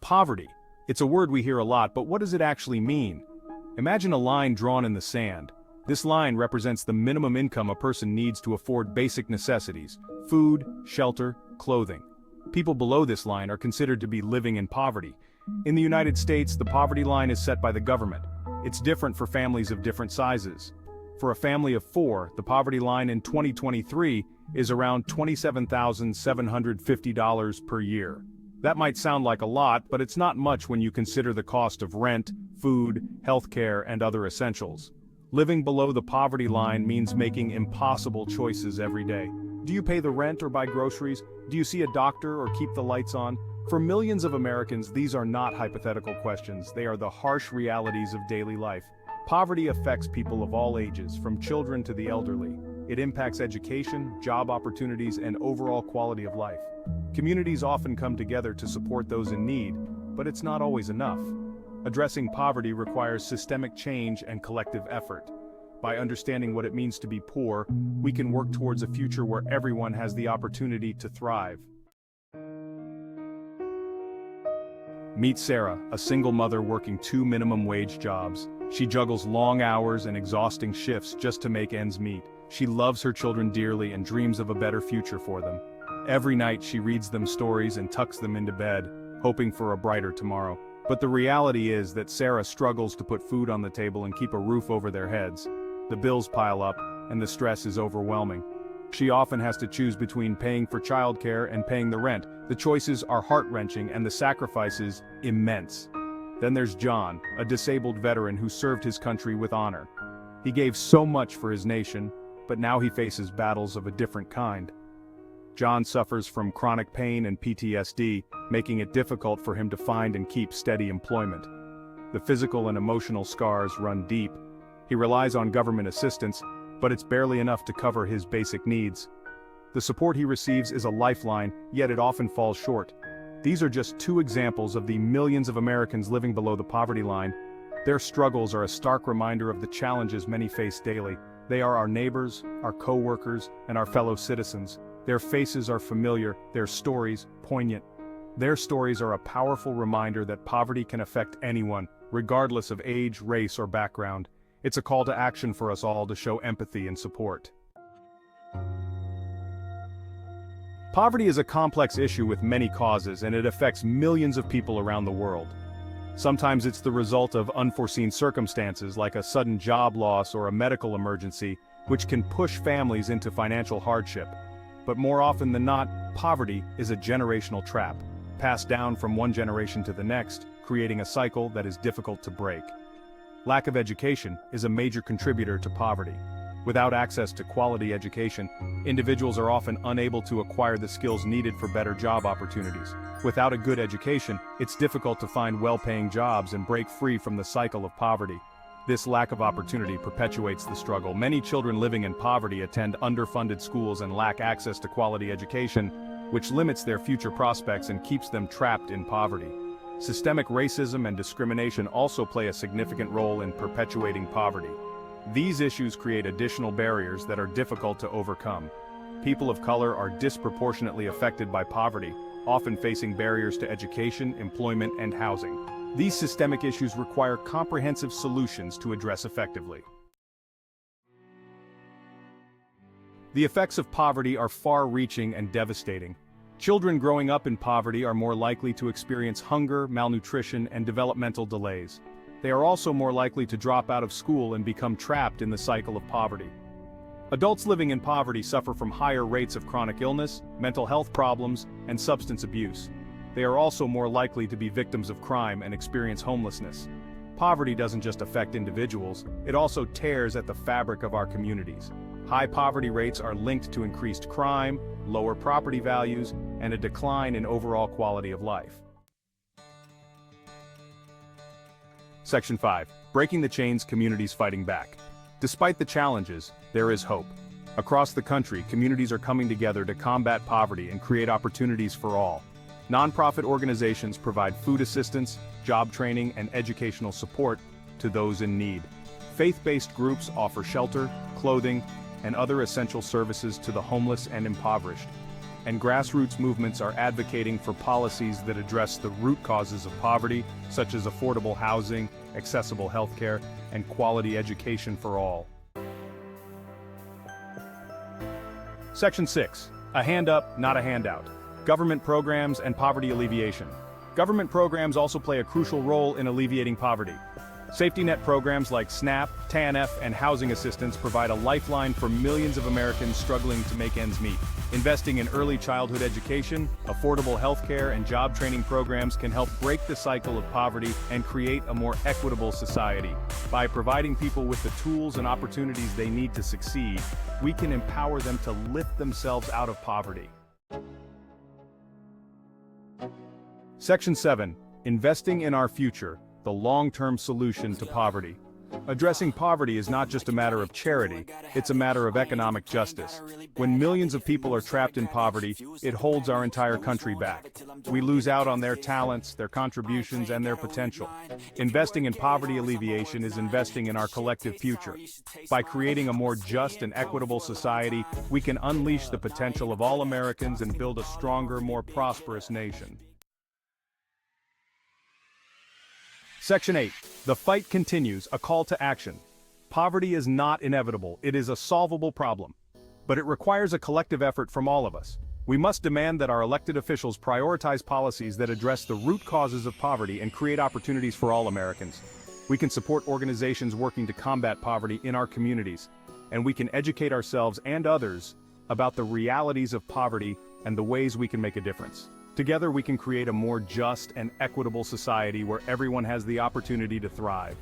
Poverty. It's a word we hear a lot, but what does it actually mean? Imagine a line drawn in the sand. This line represents the minimum income a person needs to afford basic necessities: food, shelter, clothing. People below this line are considered to be living in poverty. In the United States, the poverty line is set by the government. It's different for families of different sizes. For a family of 4, the poverty line in 2023 is around $27,750 per year. That might sound like a lot, but it's not much when you consider the cost of rent, food, healthcare, and other essentials. Living below the poverty line means making impossible choices every day. Do you pay the rent or buy groceries? Do you see a doctor or keep the lights on? For millions of Americans, these are not hypothetical questions. They are the harsh realities of daily life. Poverty affects people of all ages, from children to the elderly. It impacts education, job opportunities, and overall quality of life. Communities often come together to support those in need, but it's not always enough. Addressing poverty requires systemic change and collective effort. By understanding what it means to be poor, we can work towards a future where everyone has the opportunity to thrive. Meet Sarah, a single mother working 2 minimum wage jobs. She juggles long hours and exhausting shifts just to make ends meet. She loves her children dearly and dreams of a better future for them. Every night she reads them stories and tucks them into bed, hoping for a brighter tomorrow. But the reality is that Sarah struggles to put food on the table and keep a roof over their heads. The bills pile up, and the stress is overwhelming. She often has to choose between paying for childcare and paying the rent. The choices are heart-wrenching and the sacrifices immense. Then there's John, a disabled veteran who served his country with honor. He gave so much for his nation, but now he faces battles of a different kind. John suffers from chronic pain and PTSD, making it difficult for him to find and keep steady employment. The physical and emotional scars run deep. He relies on government assistance, but it's barely enough to cover his basic needs. The support he receives is a lifeline, yet it often falls short. These are just 2 examples of the millions of Americans living below the poverty line. Their struggles are a stark reminder of the challenges many face daily. They are our neighbors, our co-workers, and our fellow citizens. Their faces are familiar, their stories poignant. Their stories are a powerful reminder that poverty can affect anyone, regardless of age, race, or background. It's a call to action for us all to show empathy and support. Poverty is a complex issue with many causes, and it affects millions of people around the world. Sometimes it's the result of unforeseen circumstances like a sudden job loss or a medical emergency, which can push families into financial hardship. But more often than not, poverty is a generational trap, passed down from one generation to the next, creating a cycle that is difficult to break. Lack of education is a major contributor to poverty. Without access to quality education, individuals are often unable to acquire the skills needed for better job opportunities. Without a good education, it's difficult to find well-paying jobs and break free from the cycle of poverty. This lack of opportunity perpetuates the struggle. Many children living in poverty attend underfunded schools and lack access to quality education, which limits their future prospects and keeps them trapped in poverty. Systemic racism and discrimination also play a significant role in perpetuating poverty. These issues create additional barriers that are difficult to overcome. People of color are disproportionately affected by poverty, often facing barriers to education, employment, and housing. These systemic issues require comprehensive solutions to address effectively. The effects of poverty are far-reaching and devastating. Children growing up in poverty are more likely to experience hunger, malnutrition, and developmental delays. They are also more likely to drop out of school and become trapped in the cycle of poverty. Adults living in poverty suffer from higher rates of chronic illness, mental health problems, and substance abuse. They are also more likely to be victims of crime and experience homelessness. Poverty doesn't just affect individuals, it also tears at the fabric of our communities. High poverty rates are linked to increased crime, lower property values, and a decline in overall quality of life. Section 5. Breaking the chains, communities fighting back. Despite the challenges, there is hope. Across the country, communities are coming together to combat poverty and create opportunities for all. Nonprofit organizations provide food assistance, job training, and educational support to those in need. Faith-based groups offer shelter, clothing, and other essential services to the homeless and impoverished. and grassroots movements are advocating for policies that address the root causes of poverty, such as affordable housing, accessible healthcare, and quality education for all. Section 6. A hand up, not a handout. Government programs and poverty alleviation. Government programs also play a crucial role in alleviating poverty. Safety net programs like SNAP, TANF, and housing assistance provide a lifeline for millions of Americans struggling to make ends meet. Investing in early childhood education, affordable healthcare, and job training programs can help break the cycle of poverty and create a more equitable society. By providing people with the tools and opportunities they need to succeed, we can empower them to lift themselves out of poverty. Section 7. Investing in our future, the long-term solution to poverty. Addressing poverty is not just a matter of charity, it's a matter of economic justice. When millions of people are trapped in poverty, it holds our entire country back. We lose out on their talents, their contributions, and their potential. Investing in poverty alleviation is investing in our collective future. By creating a more just and equitable society, we can unleash the potential of all Americans and build a stronger, more prosperous nation. Section 8. The fight continues, a call to action. Poverty is not inevitable, it is a solvable problem. But it requires a collective effort from all of us. We must demand that our elected officials prioritize policies that address the root causes of poverty and create opportunities for all Americans. We can support organizations working to combat poverty in our communities, and we can educate ourselves and others about the realities of poverty and the ways we can make a difference. Together we can create a more just and equitable society where everyone has the opportunity to thrive.